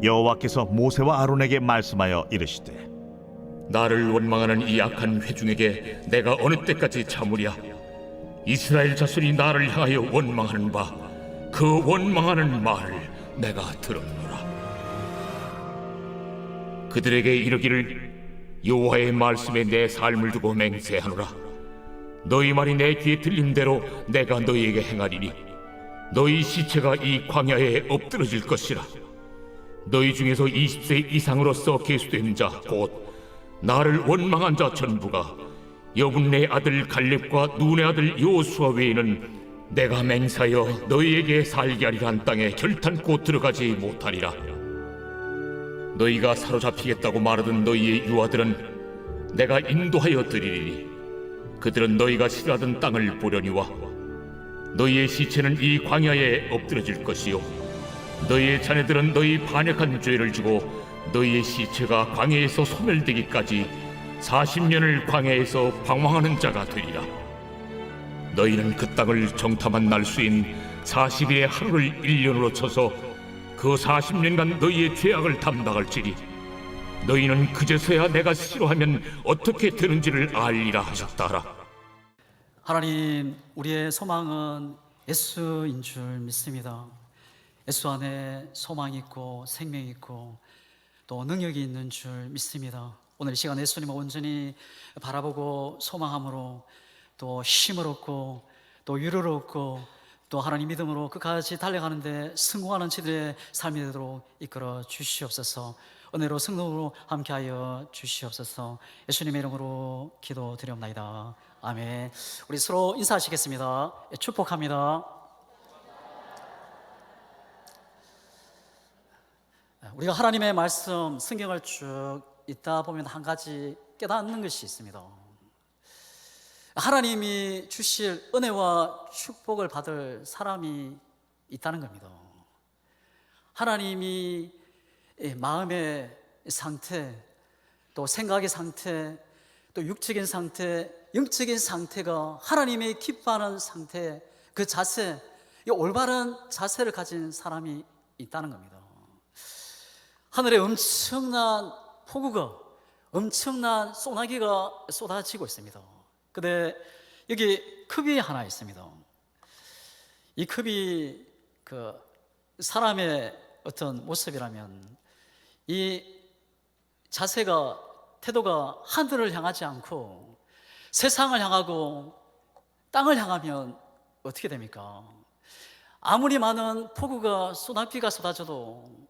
여호와께서 모세와 아론에게 말씀하여 이르시되 나를 원망하는 이 악한 회중에게 내가 어느 때까지 참으랴. 이스라엘 자손이 나를 향하여 원망하는 바 그 원망하는 말을 내가 들었노라. 그들에게 이르기를 여호와의 말씀에 내 삶을 두고 맹세하노라. 너희 말이 내 귀에 들린 대로 내가 너희에게 행하리니 너희 시체가 이 광야에 엎드러질 것이라. 너희 중에서 20세 이상으로서 계수된 자 곧 나를 원망한 자 전부가 여분네 아들 갈렙과 눈의 아들 여호수아 외에는 내가 맹세하여 너희에게 살게 하리라 한 땅에 결탄코 들어가지 못하리라. 너희가 사로잡히겠다고 말하던 너희의 유아들은 내가 인도하여 드리리니 그들은 너희가 싫어하던 땅을 보려니와 너희의 시체는 이 광야에 엎드러질 것이요 너희의 자녀들은 너희 반역한 죄를 지고 너희의 시체가 광야에서 소멸되기까지 40년을 광야에서 방황하는 자가 되리라. 너희는 그 땅을 정탐한 날수인 40일의 하루를 1년으로 쳐서 그 40년간 너희의 죄악을 담당할지니 너희는 그제서야 내가 싫어하면 어떻게 되는지를 알리라 하셨다라. 하나님, 우리의 소망은 예수인 줄 믿습니다. 예수 안에 소망이 있고 생명이 있고 또 능력이 있는 줄 믿습니다. 오늘 이 시간 예수님을 온전히 바라보고 소망함으로 또 힘을 얻고 또 위로를 얻고 또 하나님 믿음으로 끝까지 달려가는데 성공하는 저들의 삶이 되도록 이끌어 주시옵소서. 은혜로 성령으로 함께하여 주시옵소서. 예수님의 이름으로 기도드리옵나이다. 아멘. 우리 서로 인사하시겠습니다. 축복합니다. 우리가 하나님의 말씀, 성경을 쭉 읽다 보면 한 가지 깨닫는 것이 있습니다. 하나님이 주실 은혜와 축복을 받을 사람이 있다는 겁니다. 하나님이 마음의 상태, 또 생각의 상태, 또 육적인 상태, 영적인 상태가 하나님이 기뻐하는 상태, 그 자세, 이 올바른 자세를 가진 사람이 있다는 겁니다. 하늘에 엄청난 폭우가, 엄청난 소나기가 쏟아지고 있습니다. 근데 여기 컵이 하나 있습니다. 이 컵이 그 사람의 어떤 모습이라면 이 자세가, 태도가 하늘을 향하지 않고 세상을 향하고 땅을 향하면 어떻게 됩니까? 아무리 많은 폭우가, 소나비가 쏟아져도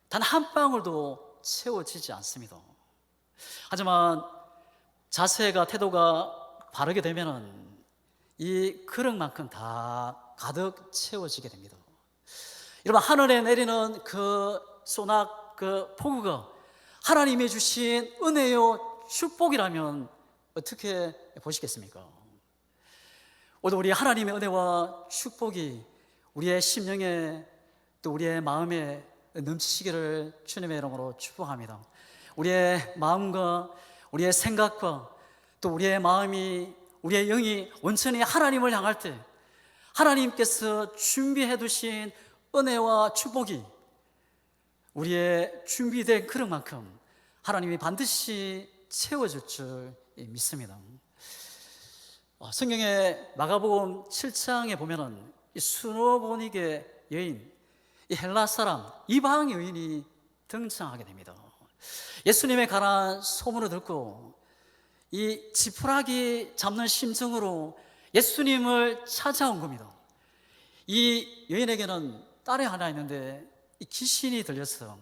단 한 방울도 채워지지 않습니다. 하지만 자세가, 태도가 바르게 되면은 이 그릇만큼 다 가득 채워지게 됩니다. 여러분, 하늘에 내리는 그 소낙, 그 폭우가 하나님이 주신 은혜요 축복이라면 어떻게 보시겠습니까? 오늘 우리 하나님의 은혜와 축복이 우리의 심령에 또 우리의 마음에 넘치시기를 주님의 이름으로 축복합니다. 우리의 마음과 우리의 생각과 또 우리의 마음이, 우리의 영이 온전히 하나님을 향할 때 하나님께서 준비해 두신 은혜와 축복이 우리의 준비된 그릇만큼 하나님이 반드시 채워줄 줄 믿습니다. 성경의 마가복음 7장에 보면은 이 수노보니게 여인, 이 헬라 사람, 이방 여인이 등장하게 됩니다. 예수님에 관한 소문을 듣고 이 지푸라기 잡는 심정으로 예수님을 찾아온 겁니다. 이 여인에게는 딸이 하나 있는데 이 귀신이 들려서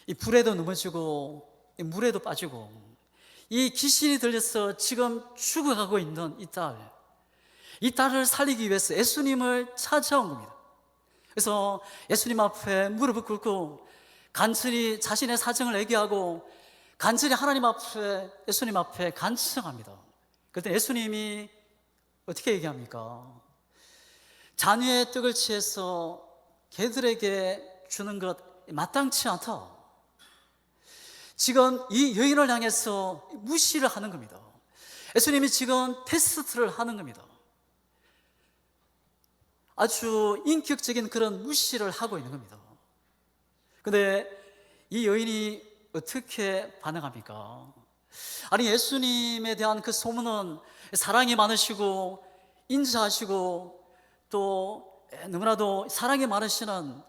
이 불에도 넘어지고 이 물에도 빠지고 이 귀신이 들려서 지금 죽어가고 있는 이 딸을 살리기 위해서 예수님을 찾아온 겁니다. 그래서 예수님 앞에 무릎을 꿇고 간절히 자신의 사정을 얘기하고 간절히 하나님 앞에, 예수님 앞에 간청합니다. 그때 예수님이 어떻게 얘기합니까? 잔위의 떡을 취해서 개들에게 주는 것 마땅치 않다. 지금 이 여인을 향해서 무시를 하는 겁니다. 예수님이 지금 테스트를 하는 겁니다. 아주 인격적인 그런 무시를 하고 있는 겁니다. 근데 이 여인이 어떻게 반응합니까? 아니, 예수님에 대한 그 소문은 사랑이 많으시고 인자하시고 또 너무나도 사랑이 많으시는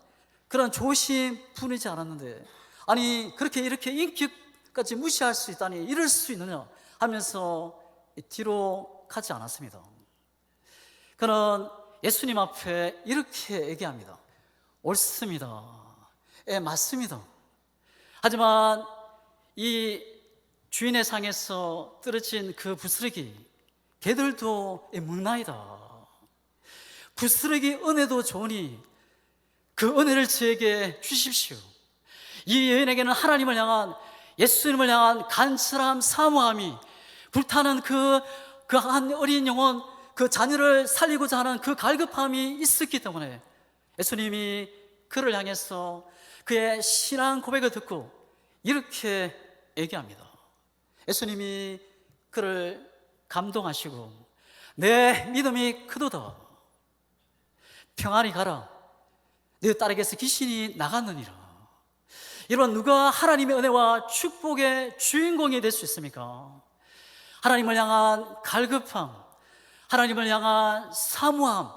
그런 좋으신 분이지 않았는데, 아니 그렇게 이렇게 인격까지 무시할 수 있다니, 이럴 수 있느냐 하면서 뒤로 가지 않았습니다. 그는 예수님 앞에 이렇게 얘기합니다. 옳습니다. 예, 맞습니다. 하지만 이 주인의 상에서 떨어진 그 부스러기, 개들도 묵나이다. 부스러기 은혜도 좋으니 그 은혜를 저에게 주십시오. 이 여인에게는 하나님을 향한, 예수님을 향한 간절함, 사모함이, 불타는 그 한 어린 영혼, 그 자녀를 살리고자 하는 그 갈급함이 있었기 때문에 예수님이 그를 향해서 그의 신앙 고백을 듣고 이렇게 얘기합니다. 예수님이 그를 감동하시고, 내 믿음이 크도다. 평안히 가라. 네 딸에게서 귀신이 나갔느니라. 이런, 누가 하나님의 은혜와 축복의 주인공이 될 수 있습니까? 하나님을 향한 갈급함, 하나님을 향한 사모함,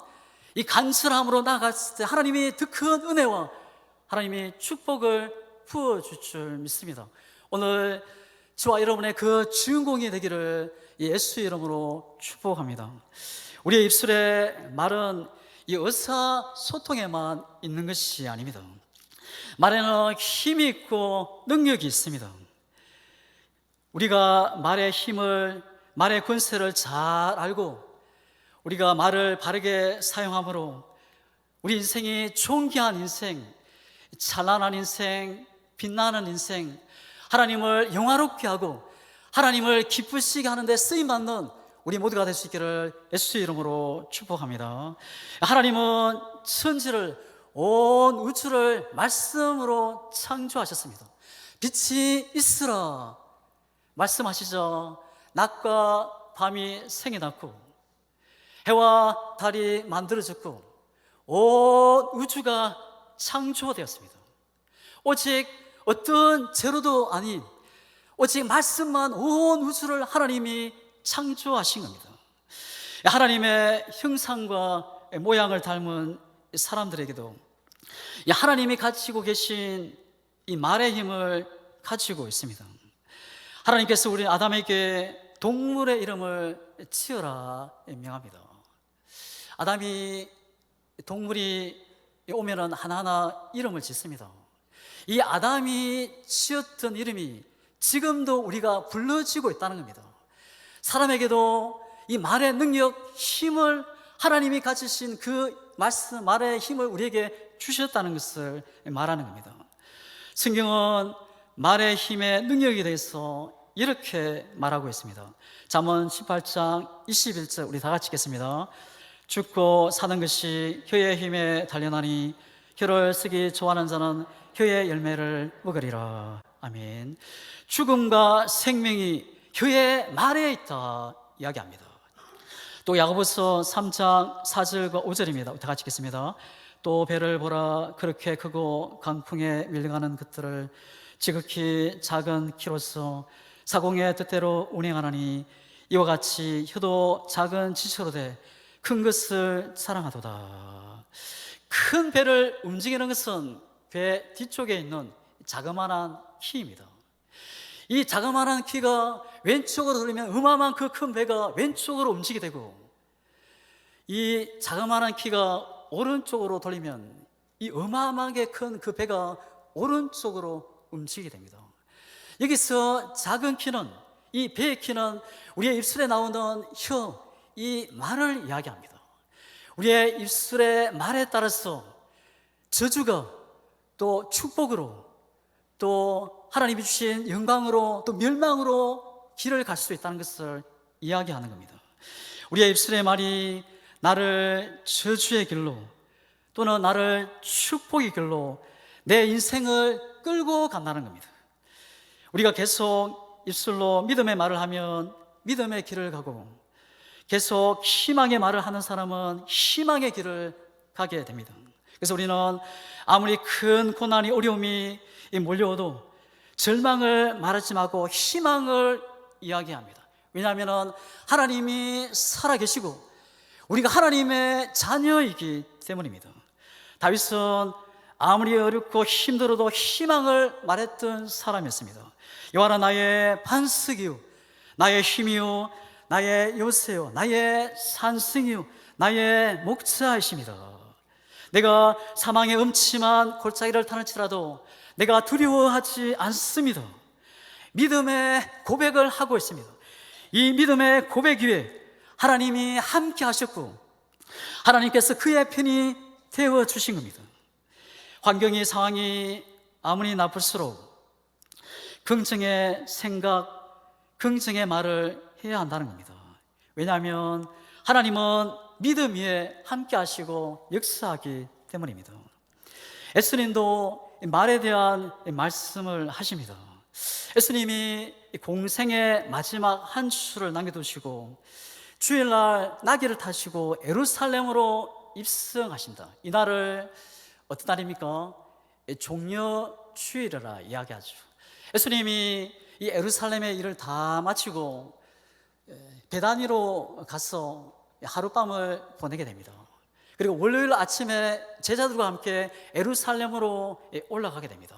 이 간절함으로 나아갔을 때 하나님이 더 큰 은혜와 하나님이 축복을 부어줄 줄 믿습니다. 오늘 저와 여러분의 그 주인공이 되기를 예수 이름으로 축복합니다. 우리의 입술에 말은 이 의사소통에만 있는 것이 아닙니다. 말에는 힘이 있고 능력이 있습니다. 우리가 말의 힘을, 말의 권세를 잘 알고 우리가 말을 바르게 사용함으로 우리 인생이 존귀한 인생, 찬란한 인생, 빛나는 인생, 하나님을 영화롭게 하고 하나님을 기쁘시게 하는 데 쓰임받는 우리 모두가 될 수 있기를 예수의 이름으로 축복합니다. 하나님은 천지를, 온 우주를 말씀으로 창조하셨습니다. 빛이 있으라 말씀하시죠. 낮과 밤이 생이 났고 해와 달이 만들어졌고 온 우주가 창조되었습니다. 오직 어떤 재료도 아닌 오직 말씀만 온 우주를 하나님이 창조하신 겁니다. 하나님의 형상과 모양을 닮은 사람들에게도 하나님이 가지고 계신 이 말의 힘을 가지고 있습니다. 하나님께서 우리 아담에게 동물의 이름을 지어라 명합니다. 아담이, 동물이 오면은 하나하나 이름을 짓습니다. 이 아담이 지었던 이름이 지금도 우리가 불러지고 있다는 겁니다. 사람에게도 이 말의 능력, 힘을 하나님이 가지신 그 말씀, 말의 힘을 우리에게 주셨다는 것을 말하는 겁니다. 성경은 말의 힘의 능력에 대해서 이렇게 말하고 있습니다. 잠언 18장 21절 우리 다 같이 읽겠습니다. 죽고 사는 것이 혀의 힘에 달려나니 혀를 쓰기 좋아하는 자는 혀의 열매를 먹으리라. 아멘. 죽음과 생명이 혀의 말에 있다 이야기합니다. 또 야고보서 3장 4절과 5절입니다. 다 같이 읽겠습니다. 또 배를 보라, 그렇게 크고 강풍에 밀려가는 것들을 지극히 작은 키로서 사공의 뜻대로 운행하나니 이와 같이 혀도 작은 지체로 돼 큰 것을 사랑하도다. 큰 배를 움직이는 것은 배 뒤쪽에 있는 자그마한 키입니다. 이 자그마한 키가 왼쪽으로 돌리면 어마어마한 그 큰 배가 왼쪽으로 움직이게 되고, 이 자그마한 키가 오른쪽으로 돌리면 이 어마어마하게 큰 그 배가 오른쪽으로 움직이게 됩니다. 여기서 작은 키는, 이 배의 키는 우리의 입술에 나오는 혀, 이 말을 이야기합니다. 우리의 입술의 말에 따라서 저주가 또 축복으로, 또 하나님이 주신 영광으로, 또 멸망으로 길을 갈 수 있다는 것을 이야기하는 겁니다. 우리의 입술의 말이 나를 저주의 길로 또는 나를 축복의 길로 내 인생을 끌고 간다는 겁니다. 우리가 계속 입술로 믿음의 말을 하면 믿음의 길을 가고, 계속 희망의 말을 하는 사람은 희망의 길을 가게 됩니다. 그래서 우리는 아무리 큰 고난이 어려움이 몰려오도 절망을 말하지 말고 희망을 이야기합니다. 왜냐하면 하나님이 살아계시고 우리가 하나님의 자녀이기 때문입니다. 다윗은 아무리 어렵고 힘들어도 희망을 말했던 사람이었습니다. 여호와는 나의 반석이요 나의 힘이요 나의 요새요 나의 산승이요 나의 목자이십니다. 내가 사망의 음침한 골짜기를 타는지라도 내가 두려워하지 않습니다. 믿음의 고백을 하고 있습니다. 이 믿음의 고백 위에 하나님이 함께 하셨고 하나님께서 그의 편이 되어 주신 겁니다. 환경이 상황이 아무리 나쁠수록 긍정의 생각, 긍정의 말을 해야 한다는 겁니다. 왜냐하면 하나님은 믿음 위에 함께 하시고 역사하기 때문입니다. 예수님도 말에 대한 말씀을 하십니다. 예수님이 공생의 마지막 한 주를 남겨두시고 주일날 나귀를 타시고 예루살렘으로 입성하신다. 이 날을 어떤 날입니까? 종려주일이라 이야기하죠. 예수님이 이 예루살렘의 일을 다 마치고 베다니로 가서 하룻밤을 보내게 됩니다. 그리고 월요일 아침에 제자들과 함께 예루살렘으로 올라가게 됩니다.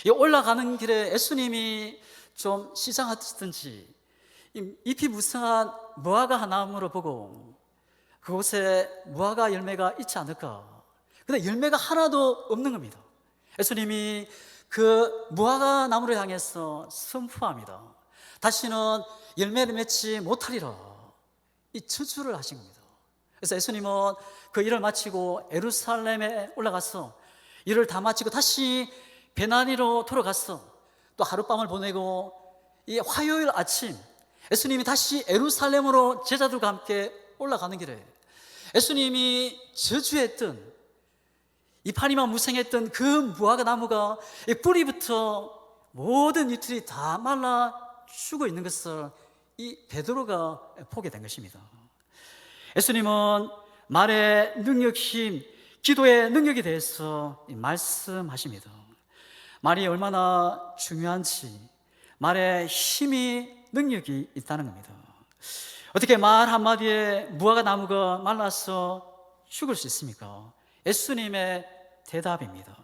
이 올라가는 길에 예수님이 좀 시장하시든지 잎이 무성한 무화과 나무를 보고 그곳에 무화과 열매가 있지 않을까. 근데 열매가 하나도 없는 겁니다. 예수님이 그 무화과 나무를 향해서 선포합니다. 다시는 열매를 맺지 못하리라. 이 저주를 하신 겁니다. 그래서 예수님은 그 일을 마치고 예루살렘에 올라가서 일을 다 마치고 다시 베나니로 돌아가서 또 하룻밤을 보내고 이 화요일 아침 예수님이 다시 예루살렘으로 제자들과 함께 올라가는 길에 예수님이 저주했던 이파리만 무성했던 그 무화과 나무가 이 뿌리부터 모든 잎들이 다 말라 죽어 있는 것을 이 베드로가 보게 된 것입니다. 예수님은 말의 능력, 힘, 기도의 능력에 대해서 말씀하십니다. 말이 얼마나 중요한지, 말에 힘이, 능력이 있다는 겁니다. 어떻게 말 한마디에 무화과 나무가 말라서 죽을 수 있습니까? 예수님의 대답입니다.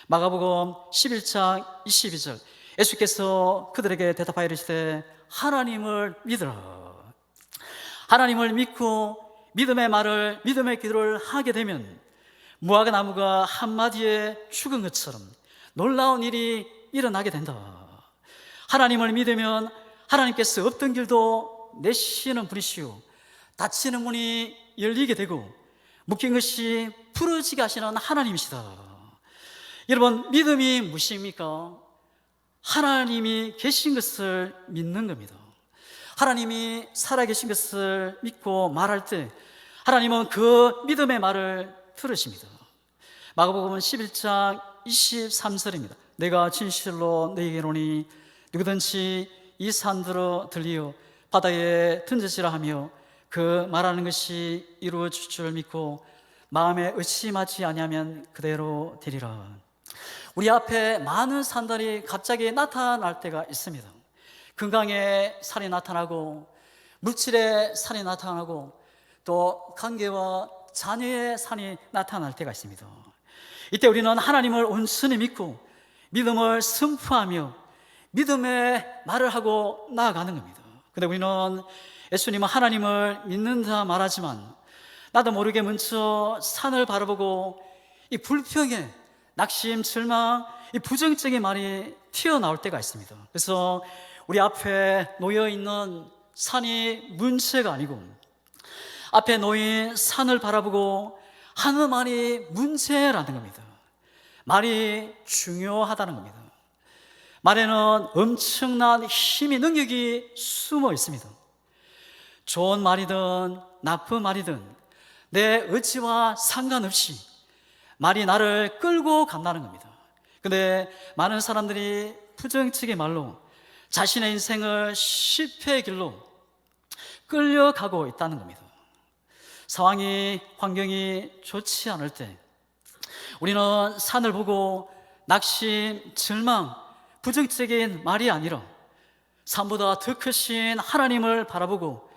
마가복음 11장 22절 예수께서 그들에게 대답하여 이르시되 하나님을 믿으라. 하나님을 믿고 믿음의 말을, 믿음의 기도를 하게 되면 무화과 나무가 한마디에 죽은 것처럼 놀라운 일이 일어나게 된다. 하나님을 믿으면 하나님께서 없던 길도 내시는 분이시오, 닫히는 문이 열리게 되고 묶인 것이 풀어지게 하시는 하나님이시다. 여러분, 믿음이 무엇입니까? 하나님이 계신 것을 믿는 겁니다. 하나님이 살아계신 것을 믿고 말할 때 하나님은 그 믿음의 말을 들으십니다. 마가복음 11장 23절입니다. 내가 진실로 너희에게 이르노니 누구든지 이 산들어 들리어 바다에 던져지라 하며 그 말하는 것이 이루어질 줄 믿고 마음에 의심하지 아니하면 그대로 되리라. 우리 앞에 많은 산들이 갑자기 나타날 때가 있습니다. 건강에 산이 나타나고 물질의 산이 나타나고 또 관계와 자녀의 산이 나타날 때가 있습니다. 이때 우리는 하나님을 온전히 믿고 믿음을 선포하며 믿음의 말을 하고 나아가는 겁니다. 근데 우리는 예수님은 하나님을 믿는다 말하지만 나도 모르게 먼저 산을 바라보고 이 불평에 낙심, 절망, 이 부정적인 말이 튀어나올 때가 있습니다. 그래서 우리 앞에 놓여있는 산이 문제가 아니고 앞에 놓인 산을 바라보고 하는 말이 문제라는 겁니다. 말이 중요하다는 겁니다. 말에는 엄청난 힘이, 능력이 숨어 있습니다. 좋은 말이든 나쁜 말이든 내 의지와 상관없이 말이 나를 끌고 간다는 겁니다. 근데 많은 사람들이 부정적인 말로 자신의 인생을 실패의 길로 끌려가고 있다는 겁니다. 상황이, 환경이 좋지 않을 때 우리는 산을 보고 낙심, 절망, 부정적인 말이 아니라 산보다 더 크신 하나님을 바라보고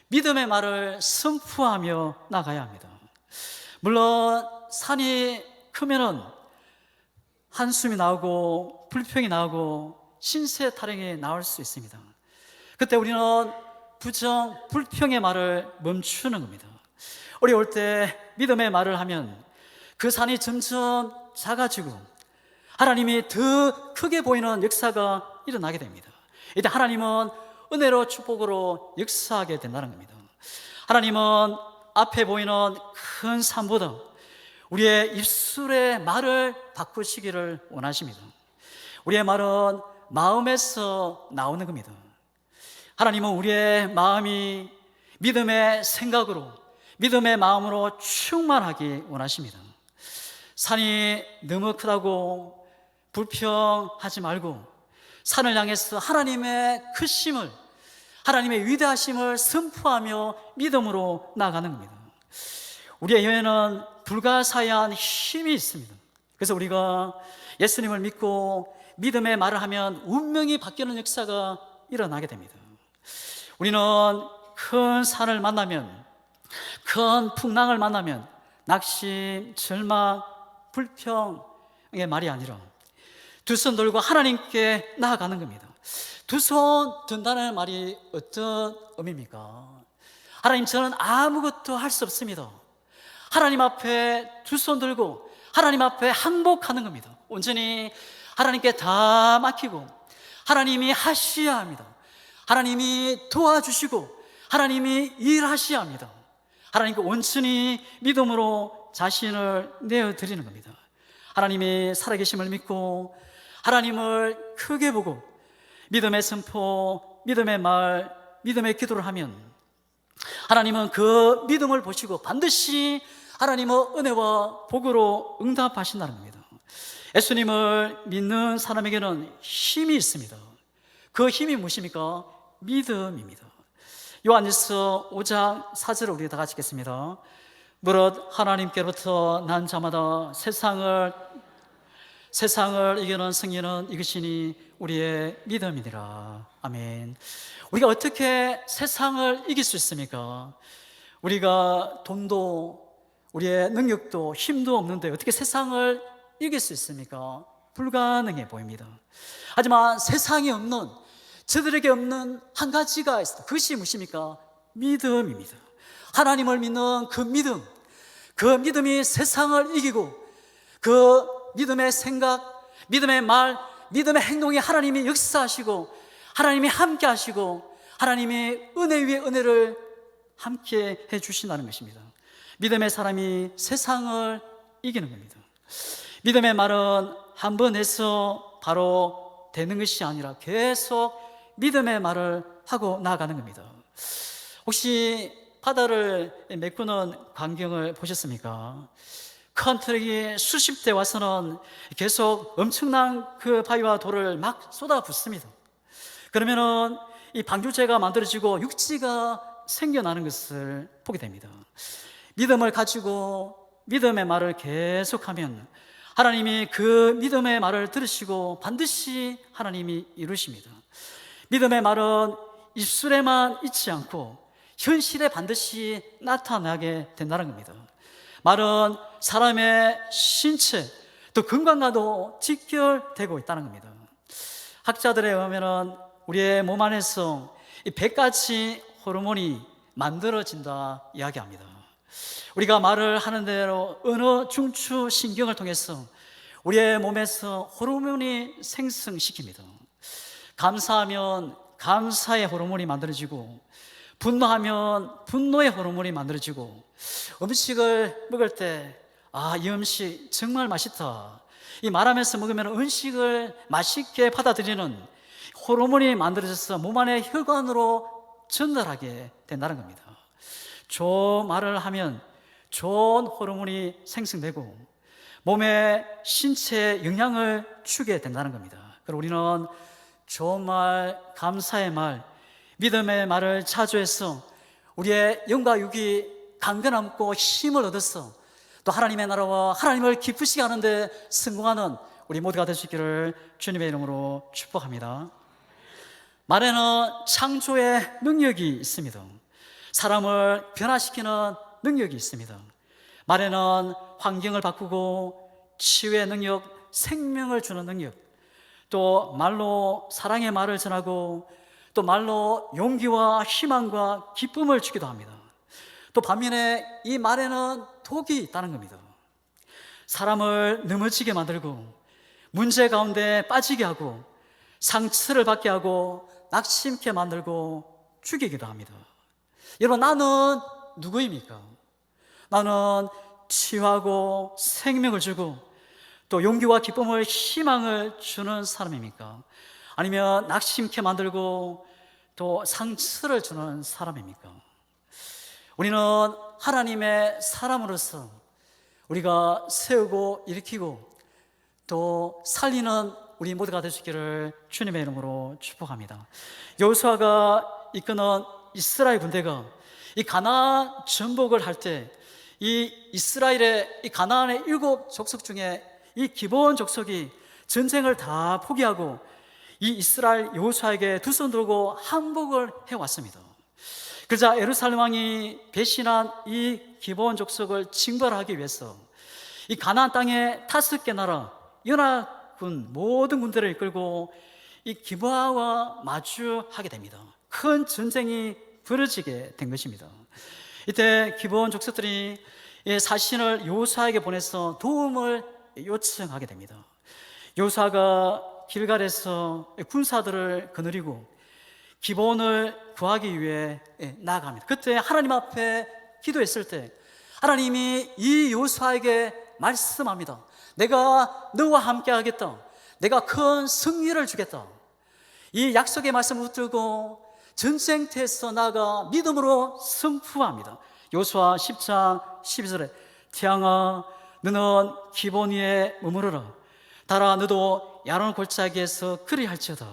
믿음의 말을 선포하며 나가야 합니다. 물론 산이 크면은 한숨이 나오고 불평이 나오고 신세 타령이 나올 수 있습니다. 그때 우리는 부정, 불평의 말을 멈추는 겁니다. 어려울 때 믿음의 말을 하면 그 산이 점점 작아지고 하나님이 더 크게 보이는 역사가 일어나게 됩니다. 이때 하나님은 은혜로 축복으로 역사하게 된다는 겁니다. 하나님은 앞에 보이는 큰 산보다 우리의 입술의 말을 바꾸시기를 원하십니다. 우리의 말은 마음에서 나오는 겁니다. 하나님은 우리의 마음이 믿음의 생각으로, 믿음의 마음으로 충만하기 원하십니다. 산이 너무 크다고 불평하지 말고 산을 향해서 하나님의 크심을, 하나님의 위대하심을 선포하며 믿음으로 나아가는 겁니다. 우리의 여인은 불가사의한 힘이 있습니다. 그래서 우리가 예수님을 믿고 믿음의 말을 하면 운명이 바뀌는 역사가 일어나게 됩니다. 우리는 큰 산을 만나면, 큰 풍랑을 만나면 낙심, 절망, 불평의 말이 아니라 두 손 들고 하나님께 나아가는 겁니다. 두 손 든다는 말이 어떤 의미입니까? 하나님, 저는 아무것도 할 수 없습니다. 하나님 앞에 두 손 들고 하나님 앞에 항복하는 겁니다. 온전히 하나님께 다 맡기고 하나님이 하셔야 합니다. 하나님이 도와주시고 하나님이 일하셔야 합니다. 하나님께 온전히 믿음으로 자신을 내어드리는 겁니다. 하나님이 살아계심을 믿고 하나님을 크게 보고 믿음의 선포, 믿음의 말, 믿음의 기도를 하면 하나님은 그 믿음을 보시고 반드시 하나님의 은혜와 복으로 응답하신다는 겁니다. 예수님을 믿는 사람에게는 힘이 있습니다. 그 힘이 무엇입니까? 믿음입니다. 요한일서 5장 4절을 우리 다 같이 읽겠습니다. 무릇 하나님께로부터 난 자마다 세상을 이기는 승리는 이것이니 우리의 믿음이니라. 아멘. 우리가 어떻게 세상을 이길 수 있습니까? 우리가 돈도 우리의 능력도 힘도 없는데 어떻게 세상을 이길 수 있습니까? 불가능해 보입니다. 하지만 세상에 없는, 저들에게 없는 한 가지가 있습니다. 그것이 무엇입니까? 믿음입니다. 하나님을 믿는 그 믿음이 세상을 이기고 그 믿음의 생각, 믿음의 말, 믿음의 행동에 하나님이 역사하시고 하나님이 함께 하시고 하나님이 은혜 위에 은혜를 함께 해주신다는 것입니다. 믿음의 사람이 세상을 이기는 겁니다. 믿음의 말은 한 번 해서 바로 되는 것이 아니라 계속 믿음의 말을 하고 나아가는 겁니다. 혹시 바다를 메꾸는 광경을 보셨습니까? 큰 트럭이 수십 대 와서는 계속 엄청난 그 바위와 돌을 막 쏟아붓습니다. 그러면은 이 방주제가 만들어지고 육지가 생겨나는 것을 보게 됩니다. 믿음을 가지고 믿음의 말을 계속하면 하나님이 그 믿음의 말을 들으시고 반드시 하나님이 이루십니다. 믿음의 말은 입술에만 있지 않고 현실에 반드시 나타나게 된다는 겁니다. 말은 사람의 신체 또 건강과도 직결되고 있다는 겁니다. 학자들에 의하면 우리의 몸 안에서 이 100가지 호르몬이 만들어진다 이야기합니다. 우리가 말을 하는 대로 어느 중추 신경을 통해서 우리의 몸에서 호르몬이 생성시킵니다. 감사하면 감사의 호르몬이 만들어지고 분노하면 분노의 호르몬이 만들어지고 음식을 먹을 때 이 음식 정말 맛있다, 이 말하면서 먹으면 음식을 맛있게 받아들이는 호르몬이 만들어져서 몸 안에 혈관으로 전달하게 된다는 겁니다. 좋은 말을 하면 좋은 호르몬이 생성되고 몸의 신체에 영향을 주게 된다는 겁니다. 그리고 우리는 좋은 말, 감사의 말, 믿음의 말을 자주 해서 우리의 영과 육이 강건함고 힘을 얻어서 또 하나님의 나라와 하나님을 기쁘시게 하는데 성공하는 우리 모두가 될 수 있기를 주님의 이름으로 축복합니다. 말에는 창조의 능력이 있습니다. 사람을 변화시키는 능력이 있습니다. 말에는 환경을 바꾸고 치유의 능력, 생명을 주는 능력, 또 말로 사랑의 말을 전하고 또 말로 용기와 희망과 기쁨을 주기도 합니다. 또 반면에 이 말에는 독이 있다는 겁니다. 사람을 넘어지게 만들고 문제 가운데 빠지게 하고 상처를 받게 하고 낙심케 만들고 죽이기도 합니다. 여러분, 나는 누구입니까? 나는 치유하고 생명을 주고 또 용기와 기쁨을, 희망을 주는 사람입니까? 아니면 낙심케 만들고 또 상처를 주는 사람입니까? 우리는 하나님의 사람으로서 우리가 세우고 일으키고 또 살리는 우리 모두가 될 수 있기를 주님의 이름으로 축복합니다. 여호수아가 이끄는 이스라엘 군대가 이 가나안 정복을 할 때 이 이스라엘의 이 가나안의 7 족속 중에 이 기본 족속이 전쟁을 다 포기하고 이 이스라엘 여호수아에게 두 손 들고 항복을 해왔습니다. 그러자 예루살렘 왕이 배신한 이 기본 족속을 징벌하기 위해서 이 가나안 땅의 5개 나라 연합군 모든 군대를 이끌고 이 기브아와 마주하게 됩니다. 큰 전쟁이 벌어지게 된 것입니다. 이때 기브온 족속들이 사신을 여호수아에게 보내서 도움을 요청하게 됩니다. 여호수아가 길갈에서 군사들을 거느리고 기브온을 구하기 위해 나아갑니다. 그때 하나님 앞에 기도했을 때 하나님이 이 여호수아에게 말씀합니다. 내가 너와 함께 하겠다. 내가 큰 승리를 주겠다. 이 약속의 말씀을 붙들고 전쟁터에서 나아가 믿음으로 승부합니다. 여호수아 10장 12절에 태양아 너는 기본 위에 머무르라. 달아 너도 야론 골짜기에서 그리할지어다.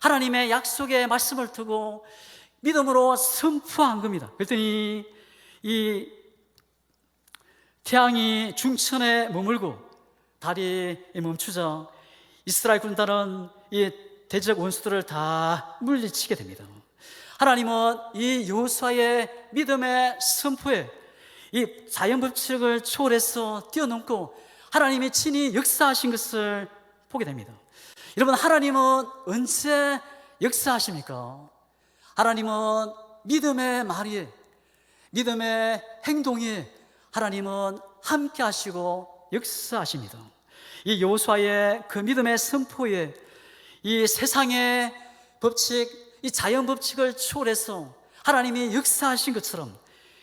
하나님의 약속의 말씀을 두고 믿음으로 승부한 겁니다. 그랬더니 이 태양이 중천에 머물고 달이 멈추자 이스라엘 군단은 이 대적 원수들을 다 물리치게 됩니다. 하나님은 이 여호수아의 믿음의 선포에 이 자연 법칙을 초월해서 뛰어넘고 하나님이 친히 역사하신 것을 보게 됩니다. 여러분, 하나님은 언제 역사하십니까? 하나님은 믿음의 말에, 믿음의 행동에 하나님은 함께 하시고 역사하십니다. 이 여호수아의 그 믿음의 선포에 이 세상의 법칙, 이 자연 법칙을 초월해서 하나님이 역사하신 것처럼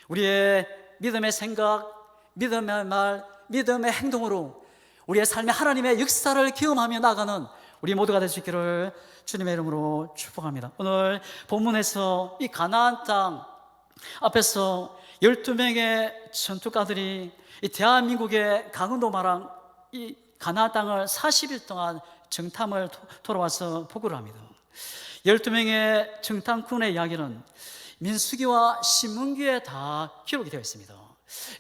우리의 믿음의 생각, 믿음의 말, 믿음의 행동으로 우리의 삶에 하나님의 역사를 경험하며 나가는 우리 모두가 될 수 있기를 주님의 이름으로 축복합니다. 오늘 본문에서 이 가나안 땅 앞에서 12명의 전투가들이 이 대한민국의 강원도 마랑 이 가나안 땅을 40일 동안 정탐을 돌아와서 보고를 합니다. 12명의 정탐꾼의 이야기는 민수기와 신명기에 다 기록이 되어 있습니다.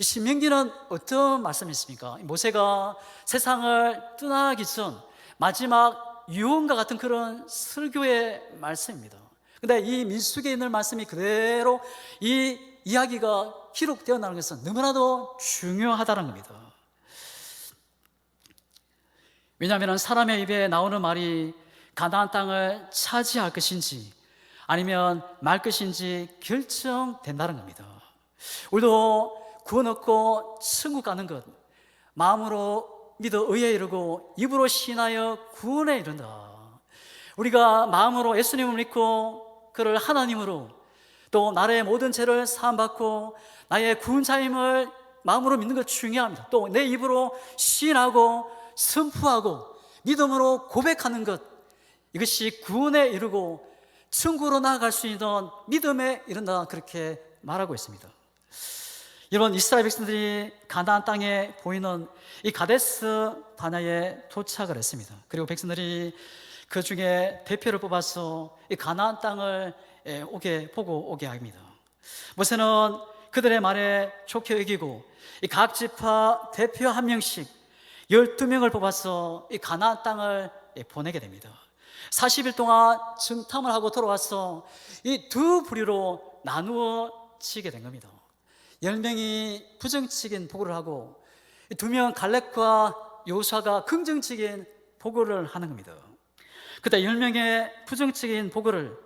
신명기는 어떤 말씀이 있습니까? 모세가 세상을 떠나기 전 마지막 유언과 같은 그런 설교의 말씀입니다. 근데 이 민수기에 있는 말씀이 그대로 이 이야기가 기록되어 나가는 것은 너무나도 중요하다는 겁니다. 왜냐하면 사람의 입에 나오는 말이 가나안 땅을 차지할 것인지 아니면 말 것인지 결정된다는 겁니다. 우리도 구원 얻고 천국 가는 것 마음으로 믿어 의에 이르고 입으로 신하여 구원에 이른다. 우리가 마음으로 예수님을 믿고 그를 하나님으로 또 나의 모든 죄를 사함받고 나의 구원자임을 마음으로 믿는 것 중요합니다. 또 내 입으로 시인하고 선포하고 믿음으로 고백하는 것, 이것이 구원에 이르고 천국으로 나아갈 수 있는 믿음에 이른다, 그렇게 말하고 있습니다. 여러분, 이스라엘 백성들이 가나안 땅에 보이는 이 가데스 바네아에 도착을 했습니다. 그리고 백성들이 그 중에 대표를 뽑아서 이 가나안 땅을 오게 합니다. 모세는 그들의 말에 좋게 여기고 이 각 지파 대표 한 명씩 12명을 뽑아서 이 가나안 땅을 보내게 됩니다. 40일 동안 정탐을 하고 돌아와서 이 두 부류로 나누어지게 된 겁니다. 10명이 부정적인 보고를 하고 2명 갈렙과 여호수아가 긍정적인 보고를 하는 겁니다. 그때 10명의 부정적인 보고를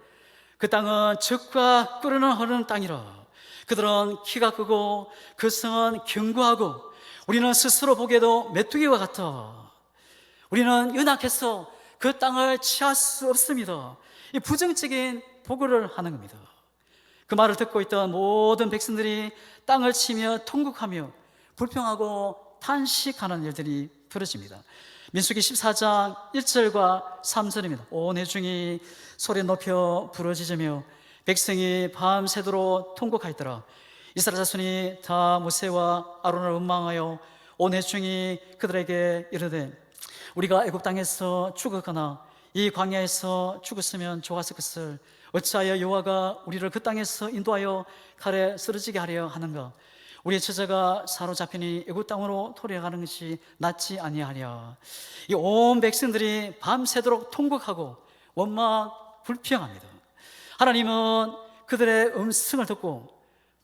그 땅은 적과 끓는 흐르는 땅이라 그들은 키가 크고 그 성은 견고하고 우리는 스스로 보기에도 메뚜기와 같아 우리는 연약해서 그 땅을 취할 수 없습니다. 이 부정적인 보고를 하는 겁니다. 그 말을 듣고 있던 모든 백성들이 땅을 치며 통곡하며 불평하고 탄식하는 일들이 벌어집니다. 민수기 14장 1절과 3절입니다. 온 회중이 소리 높여 부르짖으며 백성이 밤새도록 통곡하였더라. 이스라엘 자손이 다 모세와 아론을 원망하여 온 회중이 그들에게 이르되 우리가 애굽 땅에서 죽었거나 이 광야에서 죽었으면 좋았을 것을 어찌하여 여호와가 우리를 그 땅에서 인도하여 칼에 쓰러지게 하려 하는가? 우리의 처자가 사로잡히니 애굽 땅으로 돌아가는 것이 낫지 아니하랴. 이 온 백성들이 밤새도록 통곡하고 원망 불평합니다. 하나님은 그들의 음성을 듣고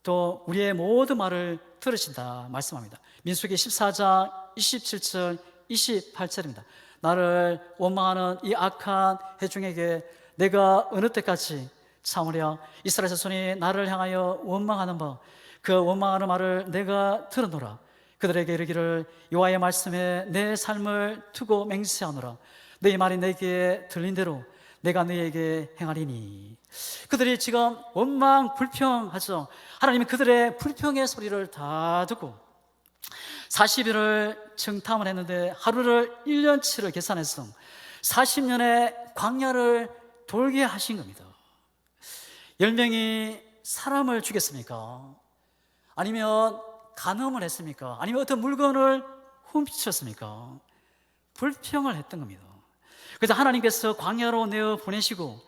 또 우리의 모든 말을 들으신다 말씀합니다. 민수기 14장 27절 28절입니다. 나를 원망하는 이 악한 회중에게 내가 어느 때까지 참으랴? 이스라엘 자손이 나를 향하여 원망하는 바 그 원망하는 말을 내가 들었노라. 그들에게 이르기를 여호와의 말씀에 내 삶을 두고 맹세하노라. 내 말이 내게 들린 대로 내가 너에게 행하리니. 그들이 지금 원망 불평하죠. 하나님이 그들의 불평의 소리를 다 듣고 40일을 정탐을 했는데 하루를 1년치를 계산해서 40년의 광야를 돌게 하신 겁니다. 10명이 사람을 죽였습니까? 아니면 간음을 했습니까? 아니면 어떤 물건을 훔쳤습니까? 불평을 했던 겁니다. 그래서 하나님께서 광야로 내어 보내시고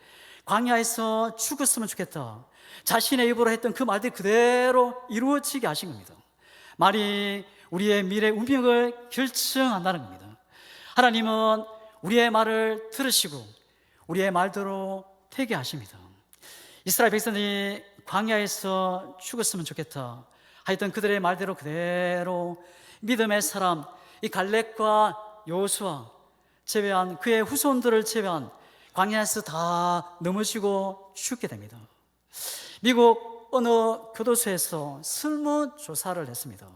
광야에서 죽었으면 좋겠다 자신의 입으로 했던 그 말들이 그대로 이루어지게 하신 겁니다. 말이 우리의 미래 운명을 결정한다는 겁니다. 하나님은 우리의 말을 들으시고 우리의 말대로 되게 하십니다. 이스라엘 백성이 광야에서 죽었으면 좋겠다 하였던 그들의 말대로 그대로 믿음의 사람 이 갈렙과 여호수아 제외한 그의 후손들을 제외한 광야에서 다 넘어지고 죽게 됩니다. 미국 어느 교도소에서 설문조사를 했습니다.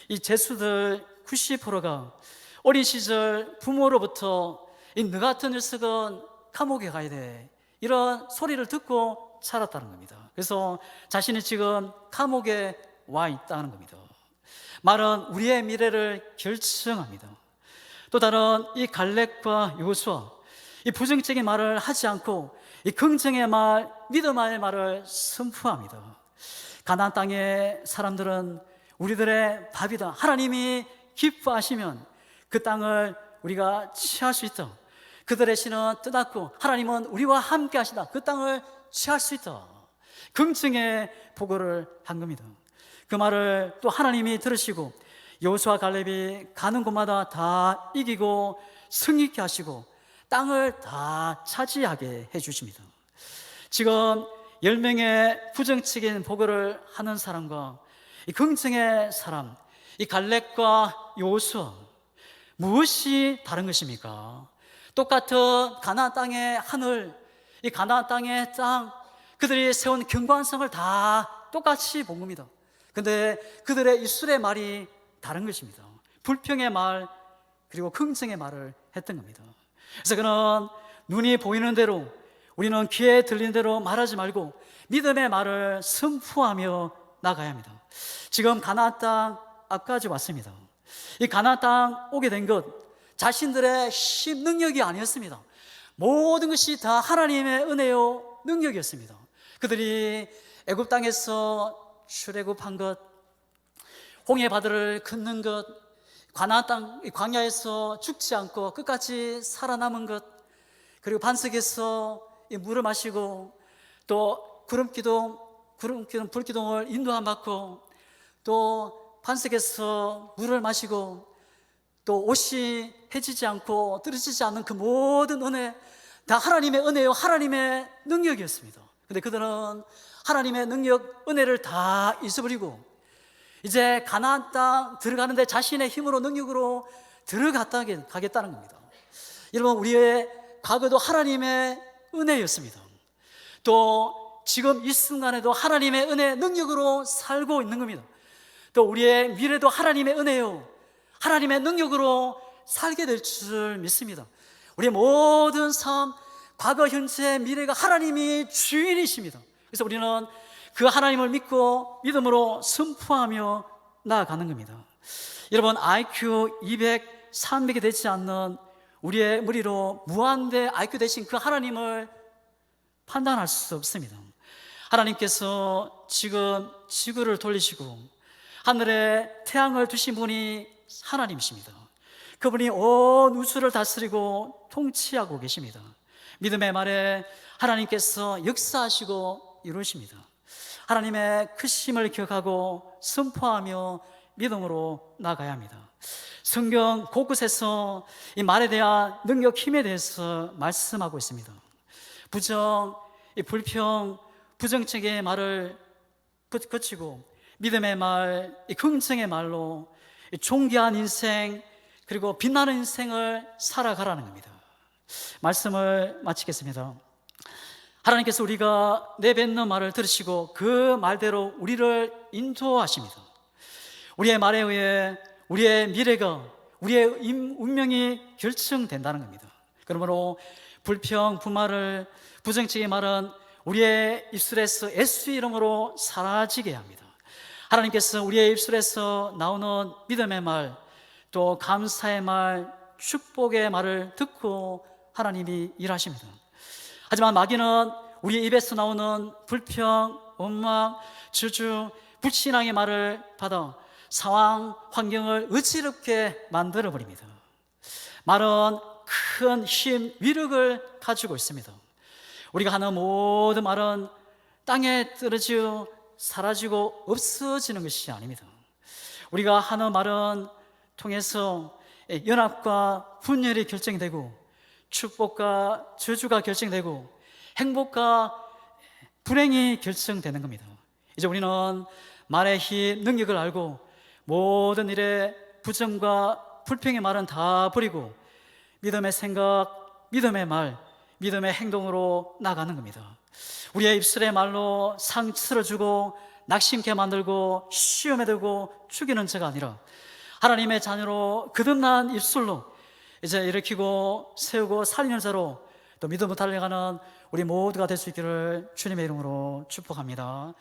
이 죄수들 90%가 어린 시절 부모로부터 너 같은 녀석은 감옥에 가야 돼 이런 소리를 듣고 자랐다는 겁니다. 그래서 자신이 지금 감옥에 와 있다는 겁니다. 말은 우리의 미래를 결정합니다. 또 다른 이 갈렙과 여호수아 이 부정적인 말을 하지 않고 이 긍정의 말, 믿음의 말을 선포합니다. 가나안 땅의 사람들은 우리들의 밥이다. 하나님이 기뻐하시면 그 땅을 우리가 취할 수 있다. 그들의 신은 떠났고 하나님은 우리와 함께 하시다. 그 땅을 취할 수 있다. 긍정의 보고를 한 겁니다. 그 말을 또 하나님이 들으시고 여호수아 갈렙이 가는 곳마다 다 이기고 승리케 하시고 땅을 다 차지하게 해주십니다. 지금 10명의 부정적인 보고를 하는 사람과 이 긍정의 사람, 이 갈렙과 여호수아 무엇이 다른 것입니까? 똑같은 가나안 땅의 하늘, 이 가나안 땅의 땅, 그들이 세운 경관성을 다 똑같이 본 겁니다. 근데 그들의 입술의 말이 다른 것입니다. 불평의 말 그리고 긍정의 말을 했던 겁니다. 그래서 그는 눈이 보이는 대로 우리는 귀에 들리는 대로 말하지 말고 믿음의 말을 선포하며 나가야 합니다. 지금 가나안 땅 앞까지 왔습니다. 이 가나안 땅 오게 된 것 자신들의 힘 능력이 아니었습니다. 모든 것이 다 하나님의 은혜요 능력이었습니다. 그들이 애굽 땅에서 출애굽한 것, 홍해 바다를 걷는 것, 가나안 땅 광야에서 죽지 않고 끝까지 살아남은 것, 그리고 반석에서 이 물을 마시고 또 구름 기둥 불기둥을 인도함 받고 또 반석에서 물을 마시고 또 옷이 해지지 않고 떨어지지 않는 그 모든 은혜, 다 하나님의 은혜요, 하나님의 능력이었습니다. 근데 그들은 하나님의 능력, 은혜를 다 잊어버리고 이제 가나안 땅 들어가는데 자신의 힘으로, 능력으로 가겠다는 겁니다. 여러분, 우리의 과거도 하나님의 은혜였습니다. 또 지금 이 순간에도 하나님의 은혜, 능력으로 살고 있는 겁니다. 또 우리의 미래도 하나님의 은혜요, 하나님의 능력으로 살게 될 줄 믿습니다. 우리의 모든 삶, 과거, 현재, 미래가 하나님이 주인이십니다. 그래서 우리는 그 하나님을 믿고 믿음으로 선포하며 나아가는 겁니다. 여러분, IQ 200, 300이 되지 않는 우리의 머리로 무한대 IQ 되신 그 하나님을 판단할 수 없습니다. 하나님께서 지금 지구를 돌리시고 하늘에 태양을 두신 분이 하나님이십니다. 그분이 온 우주를 다스리고 통치하고 계십니다. 믿음의 말에 하나님께서 역사하시고 이루십니다. 하나님의 크심을 기억하고 선포하며 믿음으로 나아가야 합니다. 성경 곳곳에서 이 말에 대한 능력, 힘에 대해서 말씀하고 있습니다. 부정, 불평, 부정적의 말을 거치고 믿음의 말, 긍정의 말로 존귀한 인생, 그리고 빛나는 인생을 살아가라는 겁니다. 말씀을 마치겠습니다. 하나님께서 우리가 내뱉는 말을 들으시고 그 말대로 우리를 인도하십니다. 우리의 말에 의해 우리의 미래가, 우리의 운명이 결정된다는 겁니다. 그러므로 불평, 부말을, 부정적인 말은 우리의 입술에서 예수의 이름으로 사라지게 합니다. 하나님께서 우리의 입술에서 나오는 믿음의 말, 또 감사의 말, 축복의 말을 듣고 하나님이 일하십니다. 하지만 마귀는 우리 입에서 나오는 불평, 원망, 저주, 불신앙의 말을 받아 상황, 환경을 어지럽게 만들어버립니다. 말은 큰 힘, 위력을 가지고 있습니다. 우리가 하는 모든 말은 땅에 떨어지고 사라지고 없어지는 것이 아닙니다. 우리가 하는 말은 통해서 연합과 분열이 결정되고 축복과 저주가 결정되고 행복과 불행이 결정되는 겁니다. 이제 우리는 말의 힘, 능력을 알고 모든 일에 부정과 불평의 말은 다 버리고 믿음의 생각, 믿음의 말, 믿음의 행동으로 나가는 겁니다. 우리의 입술의 말로 상처를 주고 낙심케 만들고 시험에 들고 죽이는 자가 아니라 하나님의 자녀로 거듭난 입술로 이제 일으키고 세우고 살리는 자로 또 믿음으로 달려가는 우리 모두가 될 수 있기를 주님의 이름으로 축복합니다.